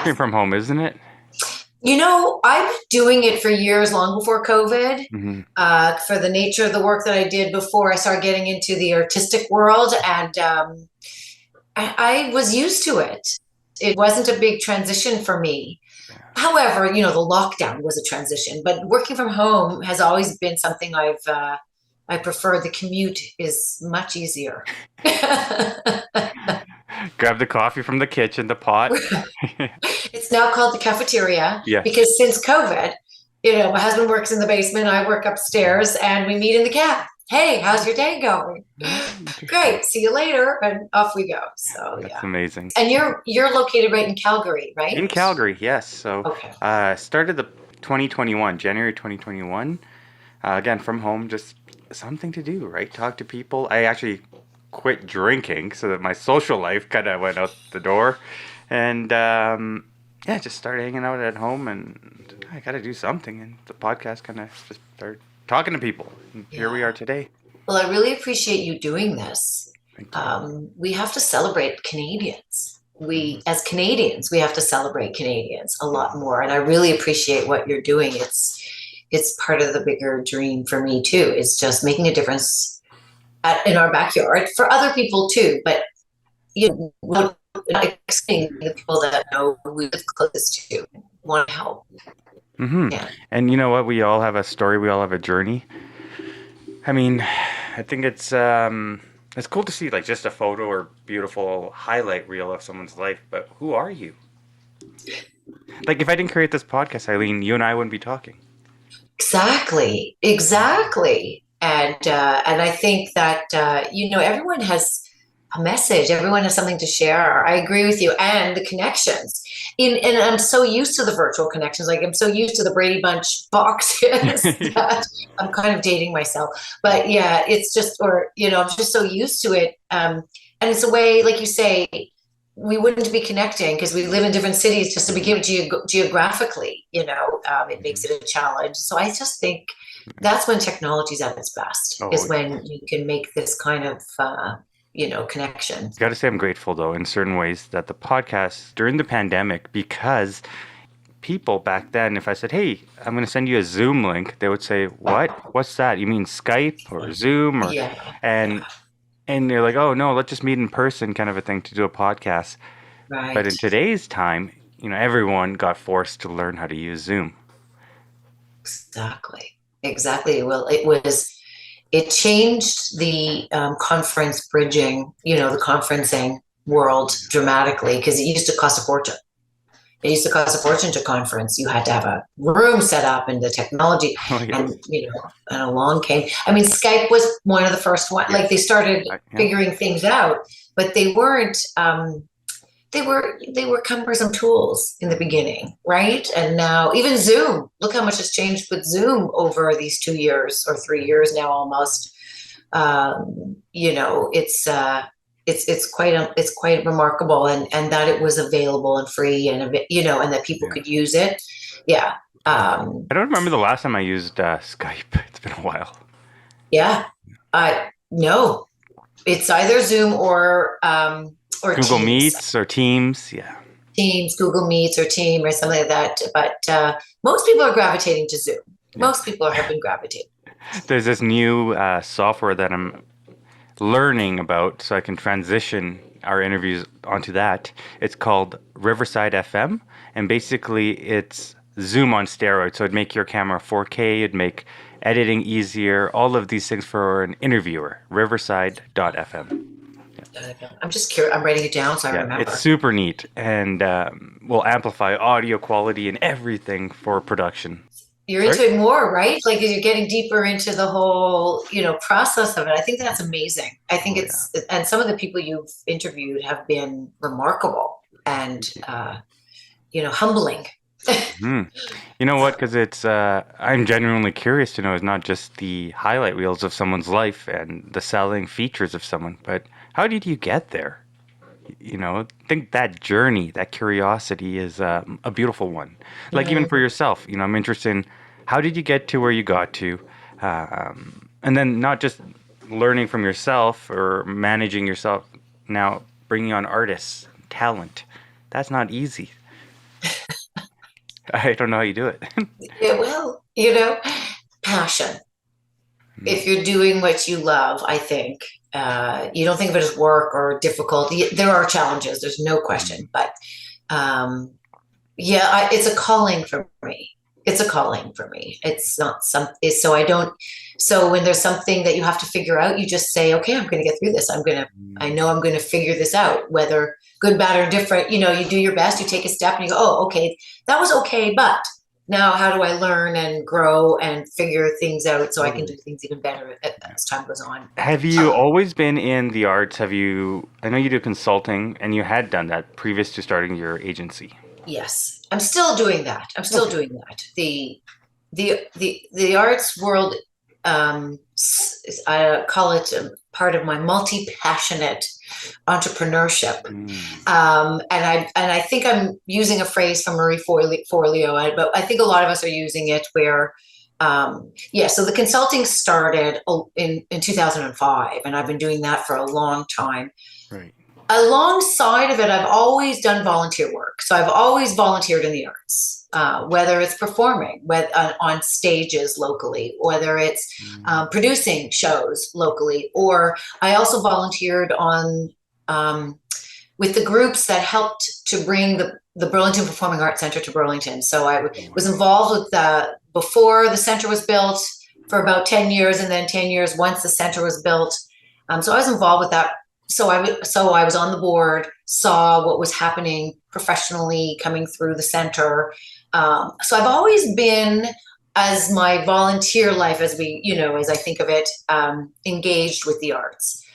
working from home, isn't it? I've been doing it for years, long before COVID, Hmm. for the nature of the work that I did before I started getting into the artistic world. And I was used to it. It wasn't a big transition for me. However, the lockdown was a transition, but working from home has always been something I prefer. The commute is much easier. Grab the coffee from the kitchen, the pot. It's now called the cafeteria Yes. because since COVID, my husband works in the basement, I work upstairs, and we meet in the caf. Hey, how's your day going? Oh, interesting. Great, see you later, and off we go. So That's yeah. amazing. And you're located right in Calgary, right? In Calgary, yes. So, Okay. started the 2021, January 2021. Again, from home, just something to do, right? Talk to people. I actually quit drinking so that my social life kind of went out the door. And yeah, just started hanging out at home and I got to do something. And the podcast kind of just started talking to people. And here we Yeah. are today. Well, I really appreciate you doing this. Thank you. We have to celebrate Canadians. Hmm. As Canadians, we have to celebrate Canadians a lot more. And I really appreciate what you're doing. It's part of the bigger dream for me too. Is just making a difference in our backyard for other people too. But not excluding the people that know we live closest to want to help. Hmm. Yeah. And you know what? We all have a story. We all have a journey. I mean, I think it's cool to see like just a photo or beautiful highlight reel of someone's life, but who are you? Like if I didn't create this podcast, Eileen, you and I wouldn't be talking. Exactly, exactly. And I think that everyone has a message. Everyone has something to share. I agree with you, and the connections. And I'm so used to the virtual connections. Like I'm so used to the Brady Bunch boxes that I'm kind of dating myself. But yeah, it's just, I'm just so used to it. And it's a way, like you say, we wouldn't be connecting because we live in different cities just to begin geographically, it makes it a challenge. So I just think that's when technology's at its best, Oh, is when you can make this kind of, connection. got to say I'm grateful though in certain ways that the podcast during the pandemic because people back then, if I said, "Hey, I'm going to send you a Zoom link," they would say, "What? What's that? You mean Skype or Zoom or?" Yeah, And yeah, and they're like, "Oh no, let's just meet in person," kind of a thing to do a podcast. But right. in today's time, everyone got forced to learn how to use Zoom. Exactly. Exactly. Well, it changed the conference bridging, the conferencing world dramatically because it used to cost a fortune. It used to cost a fortune to conference. You had to have a room set up and the technology, Oh and yes, and along came. I mean, Skype was one of the first one. Like they yes, started yeah. figuring things out, but they weren't. They were cumbersome tools in the beginning, right? And now even Zoom. Look how much has changed with Zoom over these 2 years or 3 years now, almost. It's quite remarkable, and that it was available and free, and that people Yeah. could use it. Yeah, I don't remember the last time I used Skype. It's been a while. yeah. No, it's either Zoom or Google Teams. Meets or Teams. Yeah. Teams, Google Meets, or Team, or something like that. But most people are gravitating to Zoom. Yeah. Most people have been gravitating. There's this new software that I'm learning about so I can transition our interviews onto that. It's called Riverside FM. And basically, it's Zoom on steroids. So it'd make your camera 4K, it'd make editing easier, all of these things for an interviewer. Riverside.fm. I'm just curious. I'm writing it down so I Yeah, it's remember. super neat and will amplify audio quality and everything for production. You're Sorry? into it more, right? Like you're getting deeper into the whole, process of it. I think that's amazing. I think Oh, yeah. and some of the people you've interviewed have been remarkable and, humbling. Hmm. You know what? Because I'm genuinely curious to know is not just the highlight reels of someone's life and the selling features of someone, but how did you get there? I think that journey, that curiosity is a beautiful one. Like even for Mhm. yourself, I'm interested in how did you get to where you got to? And then not just learning from yourself or managing yourself, now bringing on artists, talent. That's not easy. I don't know how you do it. Yeah, well, passion. Mm, If you're doing what you love, I think you don't think of it as work or difficulty. There are challenges, there's no question, mm, but um, yeah, it's a calling for me. It's a calling for me. It's not something. So I don't. So when there's something that you have to figure out, you just say, "Okay, I'm going to get through this. I know mm. I'm going to figure this out, whether good, bad, or different." You do your best. You take a step, and you go, "Oh, okay, that was okay, but now how do I learn and grow and figure things out so I can do Totally. things even better as time goes on?" Have you always been in the arts? Have you, I know you do consulting and you had done that previous to starting your agency. Yes, I'm still doing that. I'm still Okay. doing that. The arts world, I call it a part of my multi-passionate entrepreneurship. Mm, And I think I'm using a phrase from Marie Forleo, but I think a lot of us are using it where, yeah. So the consulting started in 2005, and I've been doing that for a long time. right. Alongside of it, I've always done volunteer work. So I've always volunteered in the arts, whether it's performing on stages locally, whether it's Mm, producing shows locally, or I also volunteered on with the groups that helped to bring the Burlington Performing Arts Center to Burlington. So I was wow. involved with before the center was built for about 10 years, and then 10 years once the center was built. So I was involved with that. So I was on the board, saw what was happening professionally coming through the center. So I've always been, as my volunteer life, as I think of it, engaged with the arts.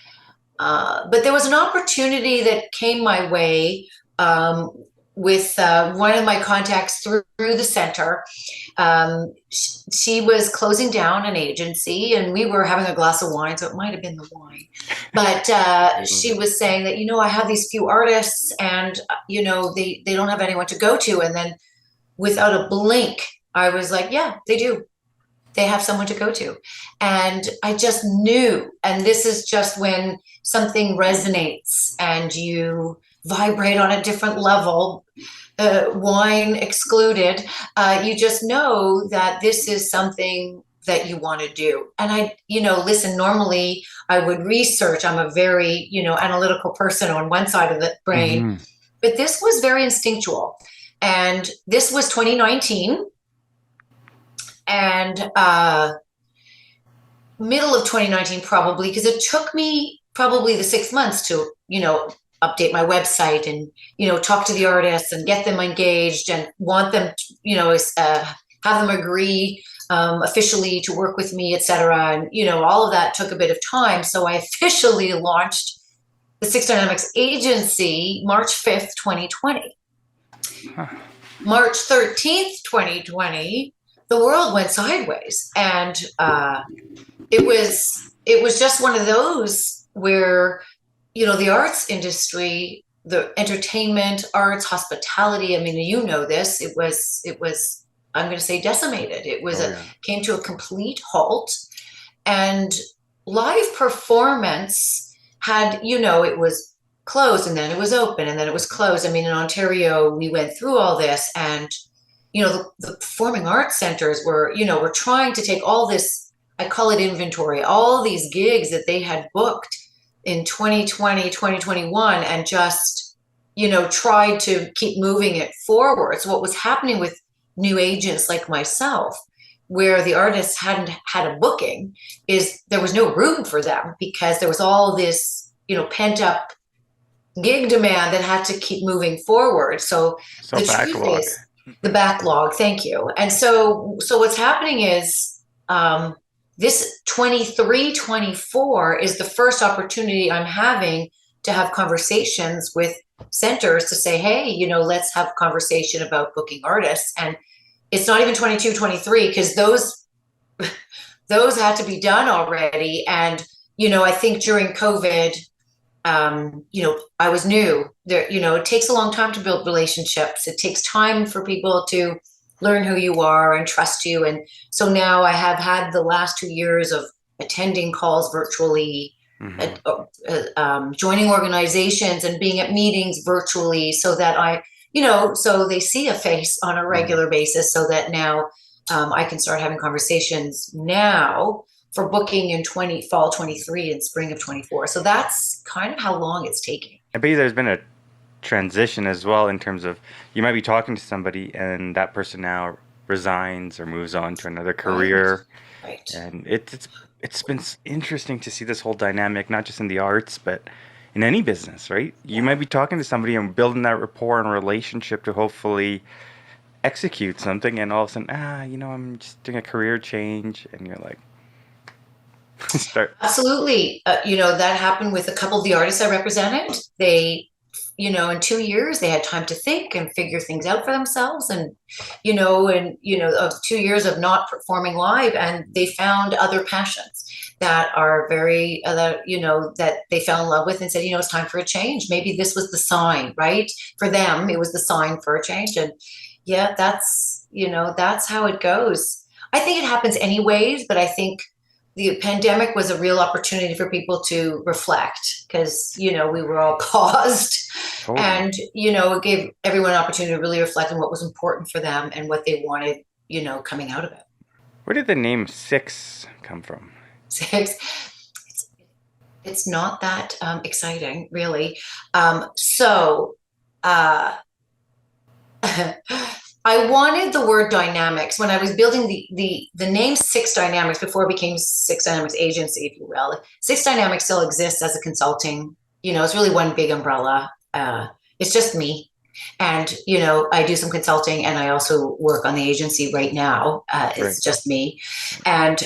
But there was an opportunity that came my way um, with one of my contacts through the center. She was closing down an agency, and we were having a glass of wine, so it might have been the wine. But Love she it. was saying that, I have these few artists, and they don't have anyone to go to. And then without a blink, I was like, yeah, they do. They have someone to go to. And I just knew. And this is just when something resonates and you vibrate on a different level, wine excluded. You just know that this is something that you want to do. And listen, normally I would research. I'm a very, analytical person on one side of the brain, Hmm. but this was very instinctual. And this was 2019. And middle of 2019, probably, because it took me probably the 6 months to, update my website and, talk to the artists and get them engaged and want them to, have them agree officially to work with me, etc. And, all of that took a bit of time. So I officially launched the Six Dynamix Agency March 5th, 2020. Huh. March 13th, 2020, the world went sideways. And it was just one of those where, the arts industry, the entertainment, arts, hospitality, I mean, this, it was, I'm going to say, decimated. Oh yeah. Came to a complete halt. And live performance had, it was closed, and then it was open, and then it was closed. I mean, in Ontario, we went through all this, and the performing arts centers were trying to take all this, I call it inventory, all these gigs that they had booked in 2020, 2021, and just, tried to keep moving it forward. So what was happening with new agents like myself, where the artists hadn't had a booking, is there was no room for them because there was all this, pent up gig demand that had to keep moving forward. So So the truth backlog. is, the backlog, thank you. And so what's happening is, this 23-24 is the first opportunity I'm having to have conversations with centers to say, hey, let's have a conversation about booking artists. And it's not even 22-23, because those had to be done already. And I think during COVID, I was new there. It takes a long time to build relationships. It takes time for people to learn who you are and trust you. And so now I have had the last 2 years of attending calls virtually, Hmm. joining organizations and being at meetings virtually, so that so they see a face on a Mhm. regular basis, so that now I can start having conversations now for booking in fall 23 and spring of 24. So that's kind of how long it's taking. I bet there's been a transition as well in terms of you might be talking to somebody and that person now resigns or moves on to another Right. career, Right. and it's been interesting to see this whole dynamic, not just in the arts, but in any business, right? You Yeah. might be talking to somebody and building that rapport and relationship to hopefully execute something, and all of a sudden, I'm just doing a career change, and you're like, start. Absolutely. That happened with a couple of the artists I represented. They, in 2 years, they had time to think and figure things out for themselves. Of 2 years of not performing live, and they found other passions that are very, that they fell in love with, and said, it's time for a change. Maybe this was the sign, right? For them, it was the sign for a change. And yeah, that's how it goes. I think it happens anyways, but I think the pandemic was a real opportunity for people to reflect, because we were all paused, Totally. and it gave everyone an opportunity to really reflect on what was important for them and what they wanted, coming out of it. Where did the name Six come from? Six. It's not that exciting, really. So uh, I wanted the word dynamics when I was building the name Six Dynamics before it became Six Dynamix Agency, if you will. Six Dynamics still exists as a consulting. It's really one big umbrella. It's just me, and I do some consulting, and I also work on the agency right now. Right. It's just me, and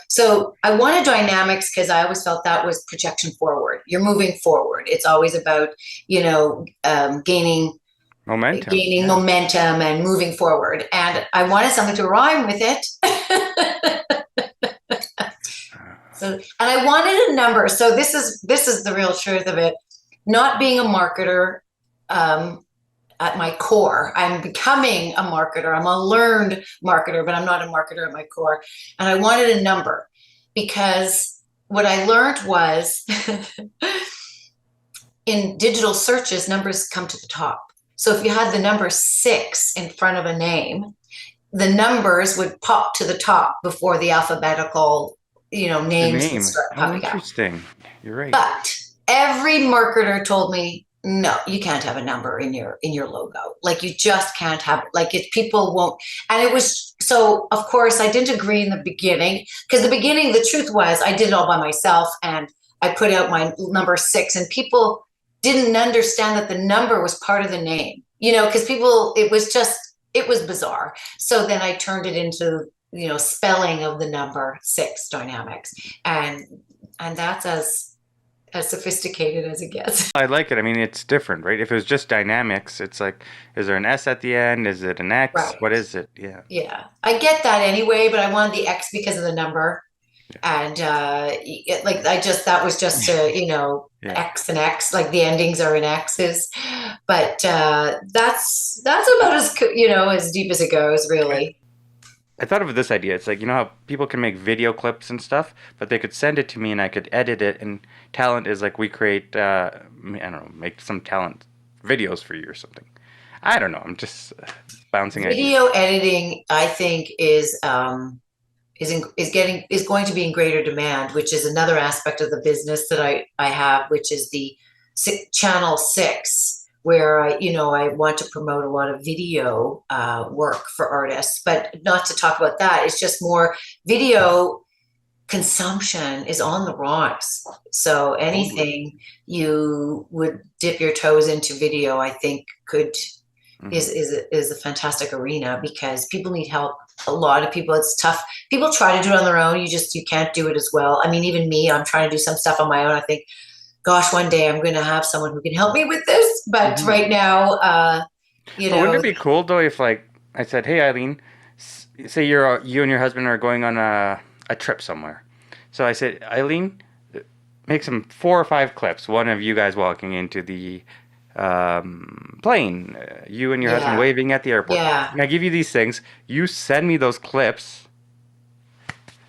so I wanted dynamics because I always felt that was projection forward. You're moving forward. It's always about gaining Momentum. gaining Yeah. momentum and moving forward. And I wanted something to rhyme with it. And I wanted a number. So this is the real truth of it. Not being a marketer at my core, I'm becoming a marketer. I'm a learned marketer, but I'm not a marketer at my core. And I wanted a number because what I learned was in digital searches, numbers come to the top. So if you had the number 6 in front of a name, the numbers would pop to the top before the alphabetical, The names would name. start Oh, popping up. interesting. You're right. But every marketer told me, no, you can't have a number in your logo. Like you just can't have it. Like people won't. And it was so. Of course, I didn't agree in the beginning, because the beginning, the truth was, I did it all by myself, and I put out my number 6, and people didn't understand that the number was part of the name. Because people, it was bizarre. So then I turned it into spelling of the number 6 dynamics, and that's as sophisticated as it gets. I like it. I mean, it's different, right? If it was just dynamics, it's like, is there an S at the end? Is it an X? Right. What is it? Yeah. Yeah. I get that anyway, but I wanted the X because of the number. Yeah. And like that was just Yeah. X and X, like the endings are in X's. But that's about as deep as it goes, I, really. I thought of this idea. It's like, how people can make video clips and stuff, but they could send it to me and I could edit it. And talent is like we create, I don't know, make some talent videos for you or something. I don't know. I'm just bouncing ideas. Video editing, I think, is going to be in greater demand, which is another aspect of the business that I have, which is the channel 6, where I want to promote a lot of video work for artists, but not to talk about that. It's just more video consumption is on the rocks. So Totally. anything you would dip your toes into video, I think could Hmm. is a fantastic arena, because people need help. A lot of people, it's tough. People try to do it on their own. You can't do it as well. I mean, even me, I'm trying to do some stuff on my own. I think, gosh, one day I'm going to have someone who can help me with this. But Hmm. right now, you But wouldn't it know, be cool though if like I said, "Hey Eileen, say you and your husband are going on a trip somewhere." So I said, "Eileen, make some 4 or 5 clips. One of you guys walking into the plane, you and your husband yeah, waving at the airport. yeah, And I give you these things. You send me those clips.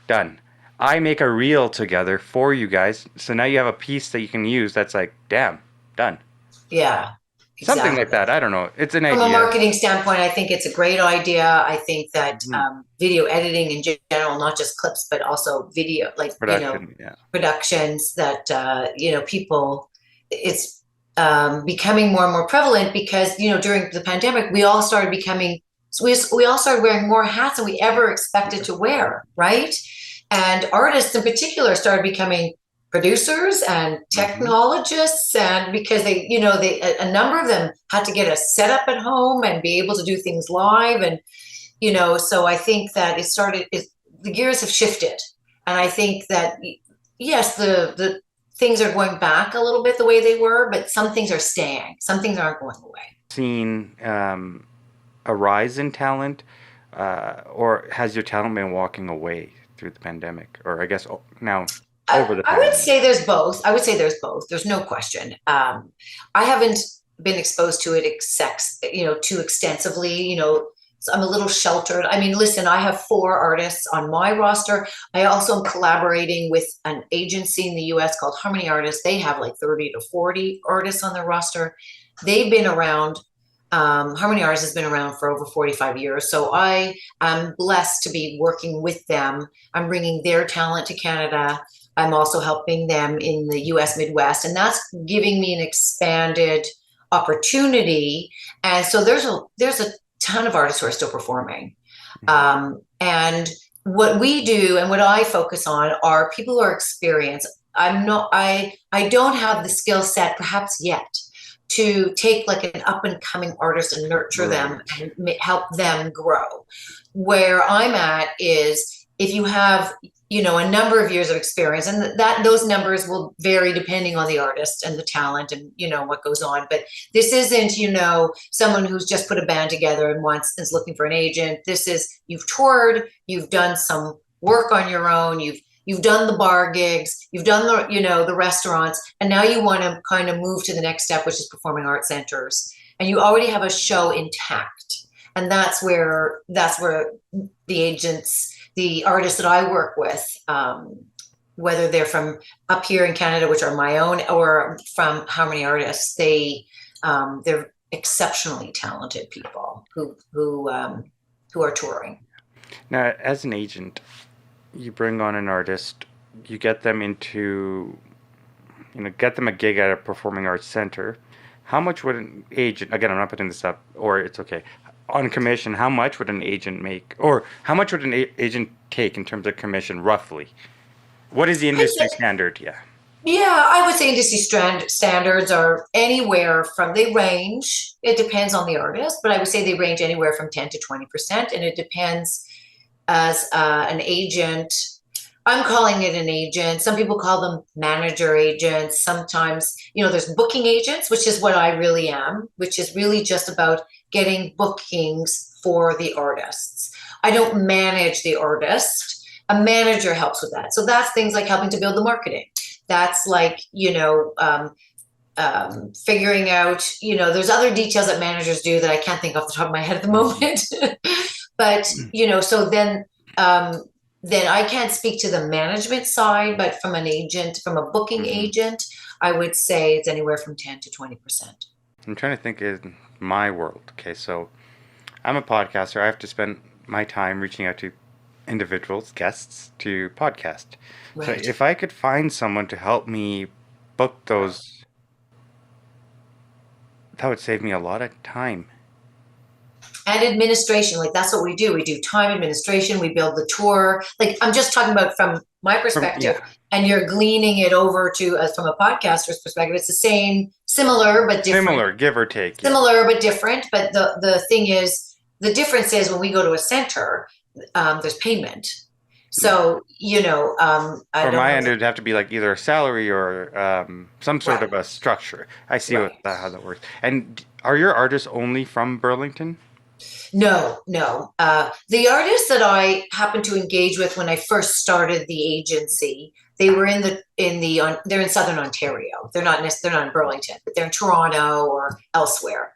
Done. I make a reel together for you guys. So now you have a piece that you can use. That's like, damn, done." yeah. Something like that. exactly. I don't know. It's an From a idea. marketing standpoint, I think it's a great idea. I think that Mhm. video editing in general, not just clips, but also video, like, Production. Yeah. productions that, people, it's becoming more and more prevalent because, during the pandemic, we all started becoming, so we all started wearing more hats than we ever expected to wear, right? And artists in particular started becoming producers and Hmm. technologists, and because a number of them had to get a setup at home and be able to do things live, and so I think that the gears have shifted, and I think that yes, the things are going back a little bit the way they were, but some things are staying, some things aren't going away. Seen a rise in talent, or has your talent been walking away through the pandemic, or I guess now over the I would pandemic? say there's both. I would say there's both. There's no question. I haven't been exposed to it too extensively. So I'm a little sheltered. I mean, listen, I have 4 artists on my roster. I also am collaborating with an agency in the US called Harmony Artists. They have like 30 to 40 artists on their roster. They've been around. Harmony Artists has been around for over 45 years. So I am blessed to be working with them. I'm bringing their talent to Canada. I'm also helping them in the US Midwest, and that's giving me an expanded opportunity. And so there's a ton of artists who are still performing. And what we do and what I focus on are people who are experienced. I don't have the skill set perhaps yet to take like an up and coming artist and nurture them Right. and help them grow. Where I'm at is if you have a number of years of experience, and that those numbers will vary depending on the artist and the talent and what goes on, but this isn't someone who's just put a band together and wants is looking for an agent. This is, you've toured, you've done some work on your own, you've done the bar gigs, you've done the restaurants, and now you want to kind of move to the next step, which is performing arts centers, and you already have a show intact. And that's where the agents, the artists that I work with, whether they're from up here in Canada, which are my own, or from Harmony Artists, they're exceptionally talented people who are touring. Now, as an agent, you bring on an artist, you get them get them a gig at a performing arts center. How much would an agent, again, I'm not putting this up, or it's okay, on commission, how much would an agent make, or how much would an agent take in terms of commission, roughly? What is the I industry standard? Yeah. Yeah, I would say industry standards are anywhere from, they range, it depends on the artist, but I would say they range anywhere from 10 to 20%. And it depends as an agent. I'm calling it an agent. Some people call them manager agents. Sometimes, there's booking agents, which is what I really am, which is really just about getting bookings for the artists. I don't manage the artist. A manager helps with that. So that's things like helping to build the marketing. That's like, figuring out, there's other details that managers do that I can't think off the top of my head at the Mhm. moment. But, so then I can't speak to the management side, but from a booking Mhm. agent, I would say it's anywhere from 10 to 20%. I'm trying to think in my world. Okay, so I'm a podcaster. I have to spend my time reaching out to individuals, guests, to podcast. So Right. if I could find someone to help me book those, that would save me a lot of time. And administration, like that's what we do. We do time administration, we build the tour. Like I'm just talking about from my From perspective, yeah, and you're gleaning it over to from a podcaster's perspective. It's the same, similar but different. similar, give or take. Yeah. Similar but different. But the thing is, the difference is when we go to a center, there's payment. Yeah. So I From don't my know. end, it would have to be like either a salary or some sort of Right, a structure. I see right. how that works. And are your artists only from Burlington? No, no. The artists that I happened to engage with when I first started the agency, they were they're in Southern Ontario. They're not in Burlington, but they're in Toronto or elsewhere.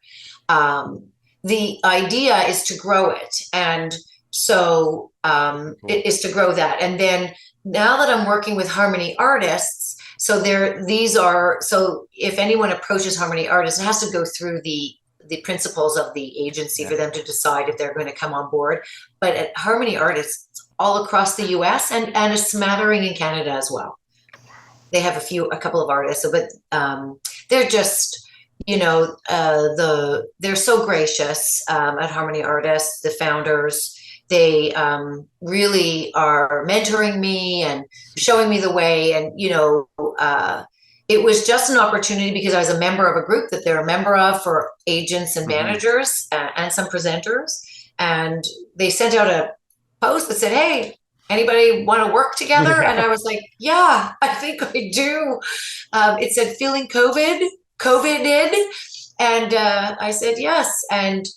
The idea is to grow it, and so Cool. it is to grow that. And then now that I'm working with Harmony Artists, So if anyone approaches Harmony Artists, it has to go through the principles of the agency Yeah. for them to decide if they're going to come on board. But at Harmony Artists all across the US and a smattering in Canada as well. They have a couple of artists, but they're just, they're so gracious at Harmony Artists, the founders. They really are mentoring me and showing me the way. And, it was just an opportunity because I was a member of a group that they're a member of for agents and managers and some presenters. And they sent out a post that said, "Hey, anybody want to work together?" And I was like, "Yeah, I think I do." It said feeling COVIDed. And I said, yes. And,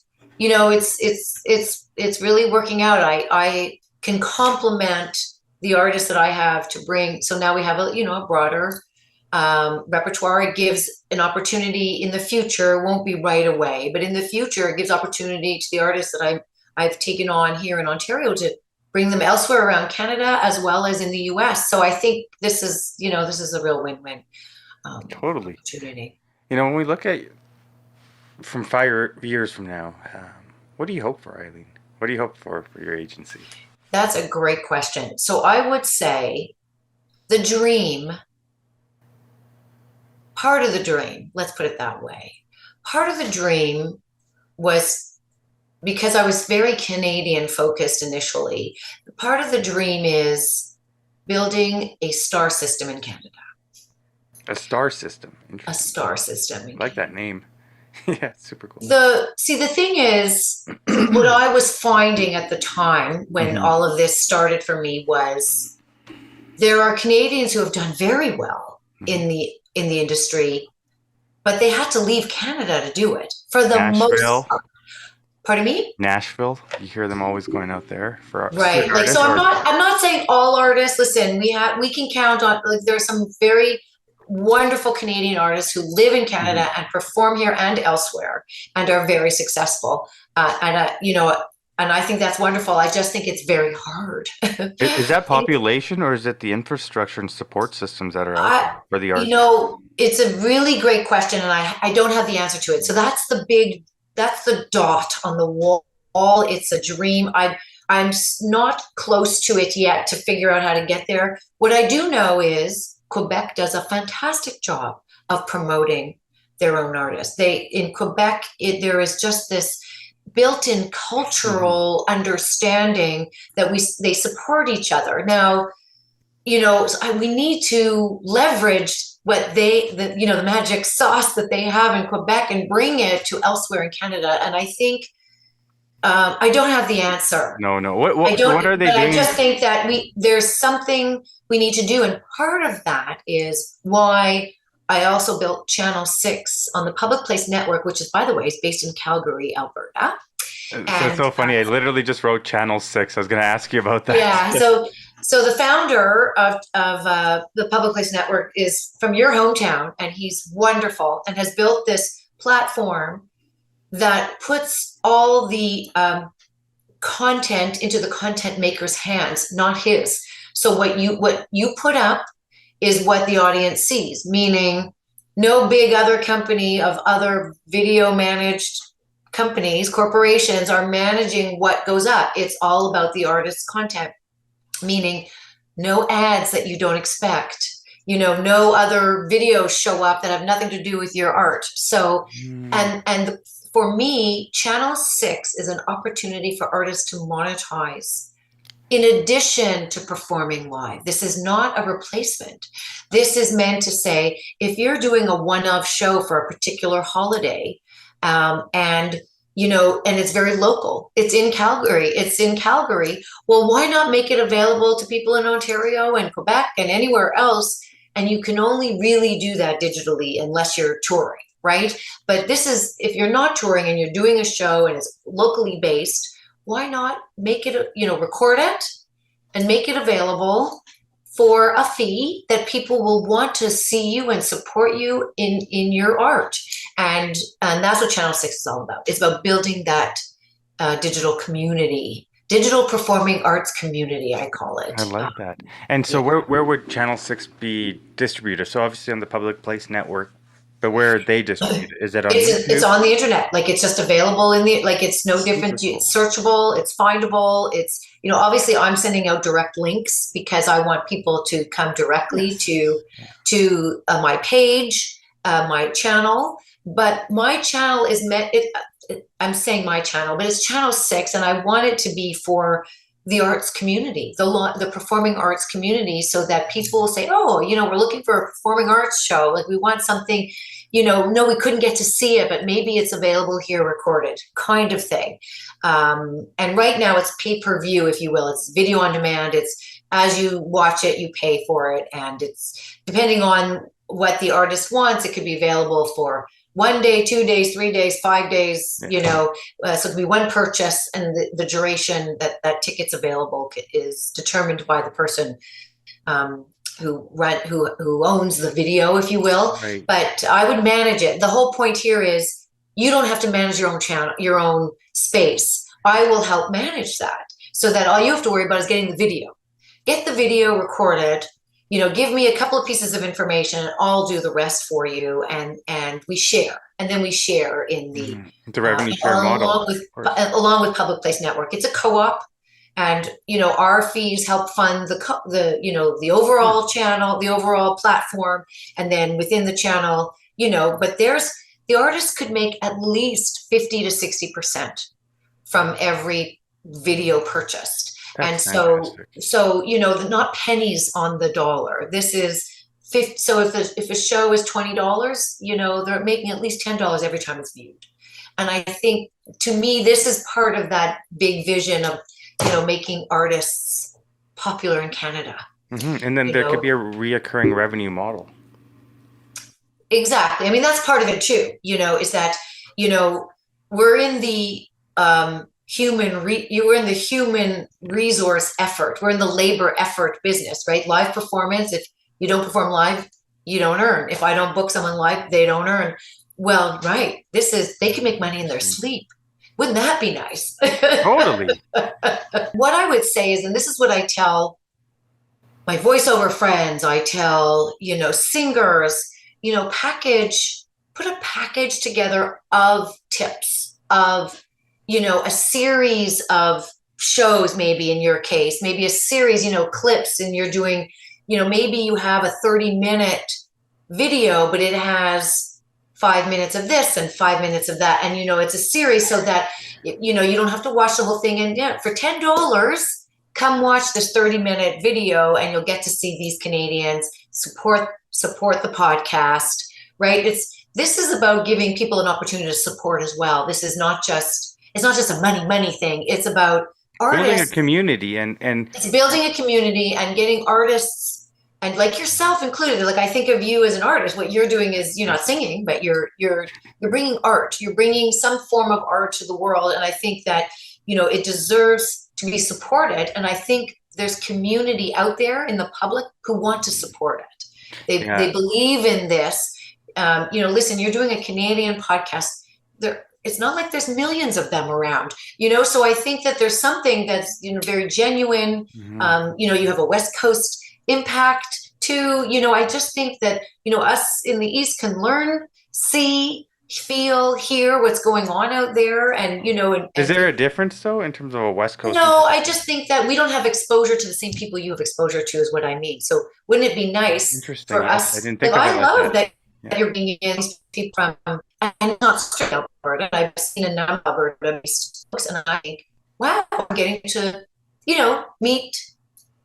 it's really working out. I can complement the artists that I have to bring. So now we have a broader repertoire. It gives an opportunity in the future, won't be right away, but in the future, it gives opportunity to the artists that I've taken on here in Ontario to bring them elsewhere around Canada as well as in the US. So I think this is a real win-win Totally. opportunity. When we look at from 5 years from now, what do you hope for, Eileen? What do you hope for your agency? That's a great question. So I would say the dream, part of the dream, let's put it that way. Part of the dream was because I was very Canadian focused initially. Part of the dream is building a star system in Canada. A star system. A star system. I like that name. Yeah, super cool. The thing is, what I was finding at the time when all of this started for me was there are Canadians who have done very well in the industry, but they had to leave Canada to do it for the Nashville. most part. Pardon me? Nashville. You hear them always going out there for right. Like, so I'm not saying all artists. Listen, we can count on, like, there are some very wonderful Canadian artists who live in Canada and perform here and elsewhere and are very successful. And I think that's wonderful. I just think it's very hard. Is that population or is it the infrastructure and support systems that are out there for the artists? It's a really great question, and I don't have the answer to it. So that's the dot on the wall. It's a dream. I'm not close to it yet to figure out how to get there. What I do know is Quebec does a fantastic job of promoting their own artists. In Quebec, there is just this built-in cultural understanding that they support each other. Now, we need to leverage what the magic sauce that they have in Quebec and bring it to elsewhere in Canada. And I think I don't have the answer. No. What are they doing? I just think that there's something we need to do. And part of that is why I also built Channel 6 on the Public Place Network, which is, by the way, is based in Calgary, Alberta. It's so funny. I literally just wrote Channel 6. I was going to ask you about that. Yeah. So the founder of the Public Place Network is from your hometown, and he's wonderful and has built this platform that puts all the content into the content maker's hands, not his. So what you put up is what the audience sees, meaning no big other company of other video managed companies, corporations are managing what goes up. It's all about the artist's content, meaning no ads that you don't expect. No other videos show up that have nothing to do with your art. So, and for me, Channel 6 is an opportunity for artists to monetize in addition to performing live. This is not a replacement. This is meant to say, if you're doing a one-off show for a particular holiday, and it's very local, it's in Calgary. Well, why not make it available to people in Ontario and Quebec and anywhere else? And you can only really do that digitally unless you're touring, right? But if you're not touring and you're doing a show and it's locally based, why not make it, record it and make it available for a fee that people will want to see you and support you in your art. And that's what Channel 6 is all about. It's about building that digital community Digital performing arts community, I call I it. like that. And so Yeah. where would Channel 6 be distributed? So obviously on the Public Place Network, but where are they distributed? Is it on It's YouTube? on the internet. Like it's just available in the like it's no Super different. cool. It's searchable. It's findable. It's obviously I'm sending out direct links because I want people to come directly Yes. Yeah. to my page, my channel. But my channel is meant. I'm saying my channel, but it's Channel 6, and I want it to be for the arts community, the performing arts community, so that people will say, "Oh, we're looking for a performing arts show. Like we want something." No, we couldn't get to see it, but maybe it's available here recorded, kind of thing. And right now it's pay-per-view, if you will. It's video on demand. It's as you watch it, you pay for it. And it's depending on what the artist wants, it could be available for 1 day, 2 days, 3 days, 5 days, Yeah. so it could be one purchase, and the duration that ticket's available is determined by the person um, who owns the video, if you will. Right. But I would manage it. The whole point here is you don't have to manage your own channel, your own space. I will help manage that so that all you have to worry about is getting the video. Get the video recorded. Give me a couple of pieces of information, and I'll do the rest for you, and we share, and then we share in the The revenue share model, of course. along with Public Place Network. It's a co-op, and our fees help fund the overall channel, the overall platform, and then within the channel, but the artist could make at least 50 to 60% from every video purchased. And That's fantastic. not pennies on the dollar. This is 50, so if a show is $20, they're making at least $10 every time it's viewed. And I think, to me, this is part of that big vision of making artists popular in Canada. And then You there could know, be a reoccurring revenue model. exactly. I mean, that's part of it too. Is that we're in the we're in the human resource effort. We're in the labor effort business, right? Live performance. If you don't perform live, you don't earn. If I don't book someone live, they don't earn. Well, right. They can make money in their Interesting. sleep. Wouldn't that be nice? Totally. What I would say is, and this is what I tell my voiceover friends, I tell, singers, put a package together of tips, of, a series of shows, maybe in your case, maybe a series, clips, and you're doing, maybe you have a 30-minute video, but it has 5 minutes of this and 5 minutes of that. And, it's a series so that, you don't have to watch the whole thing. And for $10, come watch this 30-minute video, and you'll get to see these Canadians support the podcast, right? This is about giving people an opportunity to support as well. It's not just a money thing. It's about Building a artists. community and It's building a community and getting artists, and like yourself included. Like, I think of you as an artist. What you're doing is you're not singing, but you're bringing art. You're bringing some form of art to the world, and I think that it deserves to be supported. And I think there's community out there in the public who want to support it. They yeah. believe in this. Listen, you're doing a Canadian podcast. It's not like there's millions of them around, so I think that there's something that's, very genuine. You have a West Coast impact too. I just think that, us in the East can learn, see, feel, hear what's going on out there. And, Is there a difference though in terms of a West Coast? no, I just think that we don't have exposure to the same people you have exposure to, is what I mean. So wouldn't it be nice Interesting. for Yes, I us? didn't Like, think of it I like love that. that Yeah. you're bringing in these people from, and not straight Alberta. I've seen a number of Alberta-based folks, and I think, wow, I'm getting to, meet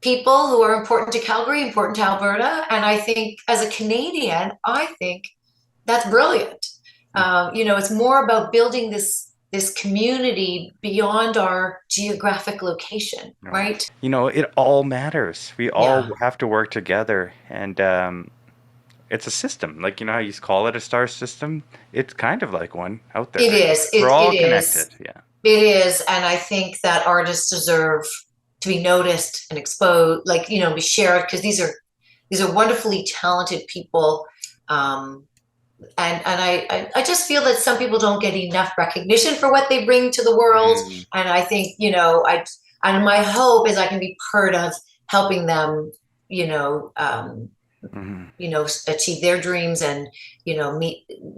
people who are important to Calgary, important to Alberta. And I think, as a Canadian, I think that's brilliant. It's more about building this community beyond our geographic location, No. right? It all matters. We all Yeah, have to work together, and it's a system. Like, how you call it a star system? It's kind of like one out there. it is. We're It all is. connected. Yeah. It is. And I think that artists deserve to be noticed and exposed, like, be shared, because these are wonderfully talented people. And I just feel that some people don't get enough recognition for what they bring to the world. Mm. And I think, And my hope is I can be part of helping them, Hmm. achieve their dreams and,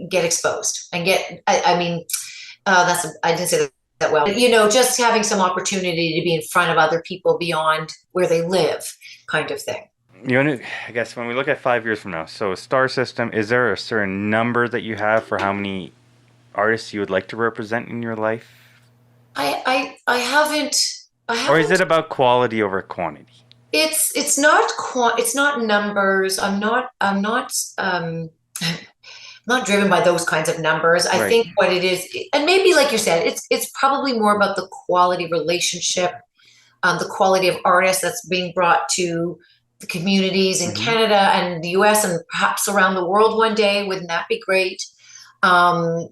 get exposed and get, I mean, I didn't say that well, but, just having some opportunity to be in front of other people beyond where they live kind of thing. I guess when we look at 5 years from now, so star system, is there a certain number that you have for how many artists you would like to represent in your life? I haven't, I Or is haven't, it about quality over quantity? it's not numbers. Not driven by those kinds of numbers. I Right, think what it is, and maybe like you said, it's probably more about the quality relationship, the quality of artists that's being brought to the communities in hmm, Canada and the US and perhaps around the world one day. Wouldn't that be great? Um,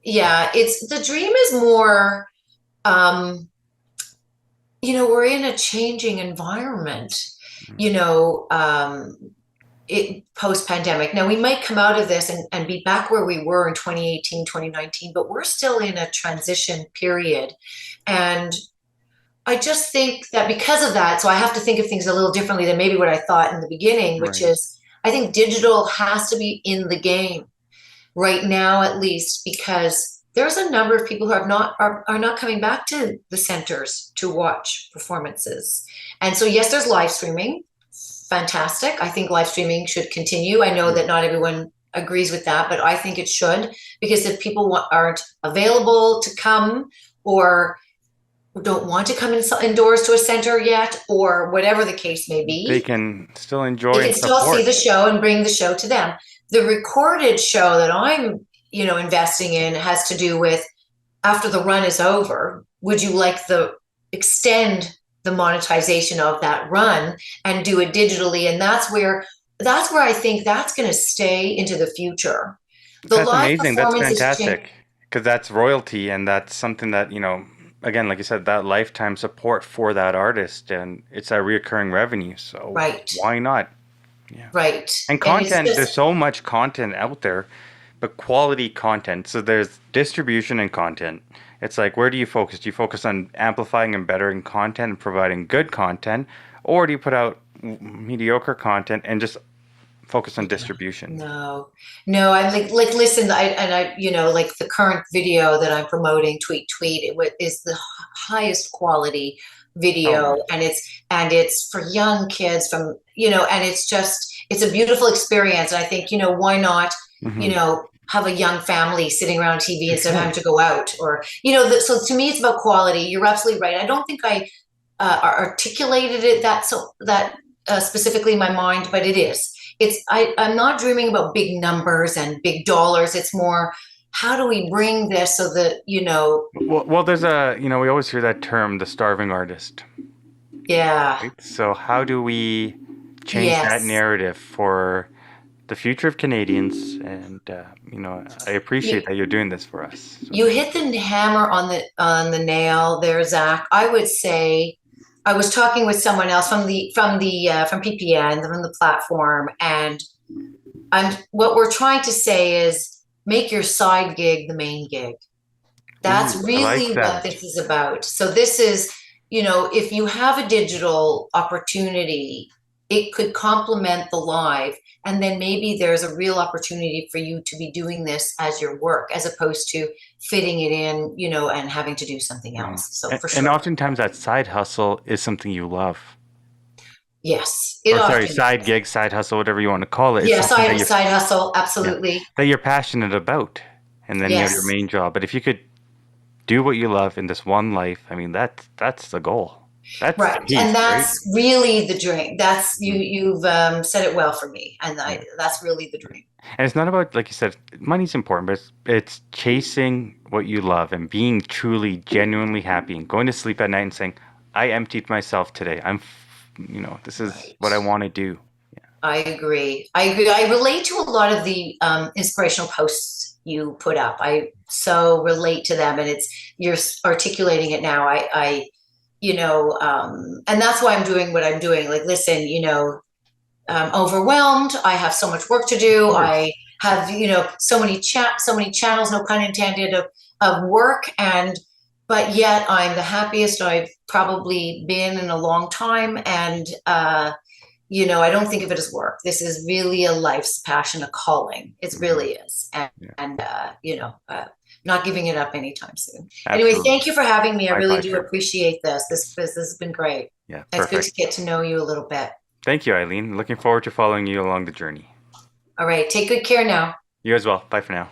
yeah, it's the dream is more, um, we're in a changing environment, you know, um, it post pandemic. Now we might come out of this and be back where we were in 2018, 2019, but we're still in a transition period. And I just think that because of that, so I have to think of things a little differently than maybe what I thought in the beginning, which right. is I think digital has to be in the game right now, at least, because there's a number of people who are not coming back to the centers to watch performances. And so yes, there's live streaming. Fantastic. I think live streaming should continue. I know Yeah. that not everyone agrees with that, but I think it should, because if people aren't available to come or don't want to come indoors to a center yet, or whatever the case may They be, can still they enjoy can and still see support. the show and bring the show to them. The recorded show that I'm, investing in has to do with after the run is over, would you like the extend the monetization of that run and do it digitally? And that's where I think that's going to stay into the future. The That's live amazing. That's performances change. fantastic. Because that's royalty, and that's something that, again, like you said, that lifetime support for that artist, and it's a reoccurring revenue. So Right, why not? Yeah. right. And And it's content, there's just, so much content out there, but quality content. So there's distribution and content. It's like, where do you focus? Do you focus on amplifying and bettering content and providing good content, or do you put out mediocre content and just focus on distribution? no, no. I'm like, listen, like the current video that I'm promoting, tweet, is the highest quality Oh, video, nice. and it's for young kids and it's a beautiful experience. And I think, why not, Hmm. have a young family sitting around TV For instead of having sure. to go out or, so to me, it's about quality. You're absolutely right. I don't think I articulated it that specifically in my mind, but it is. I'm not dreaming about big numbers and big dollars. It's more, how do we bring this so that Well, there's we always hear that term, the starving artist, yeah, right? So how do we change that yes, narrative for the future of Canadians? And I appreciate you that you're doing this for us. So, you hit the hammer on the nail there, Zach. I would say I was talking with someone else from PPN, from the platform, and what we're trying to say is make your side gig the main gig. That's ooh, I like really what that. this is about. So this is, if you have a digital opportunity, it could complement the live. And then maybe there's a real opportunity for you to be doing this as your work, as opposed to fitting it in, and having to do something Right. else. So for And sure. oftentimes that side hustle is something you love. Yes, it Or sorry, often side is. gig, side hustle, whatever you want to call it, is Yeah, something that side hustle, yeah, absolutely. that you're passionate about. And then you have your Yes. main job. But if you could do what you love in this one life, I mean, that's the goal. That's the Right. piece, And right? that's really the dream. That's Mm. you've said it well for me. And Yeah. that's really the dream. And it's not about, like you said, money's important, but it's chasing what you love and being truly, genuinely happy and going to sleep at night and saying, I emptied myself today. This is Right. what I want to do. I agree. I agree. I relate to a lot of the inspirational posts you put up. I so relate to them, and you're articulating it now. And that's why I'm doing what I'm doing. Like, listen, I'm overwhelmed. I have so much work to Of do. I course. have, so many channels, no pun intended, of work, and but yet I'm the happiest I've probably been in a long time. And, I don't think of it as work. This is really a life's passion, a calling. It Hmm. really is. And, Yeah, not giving it up anytime soon. Anyway, absolutely. thank you for having me. I My really do pleasure. appreciate this. This has been great. Yeah, It's good to perfect. get to know you a little bit. Thank you, Eileen. Looking forward to following you along the journey. All right. Take good care now. You as well. Bye for now.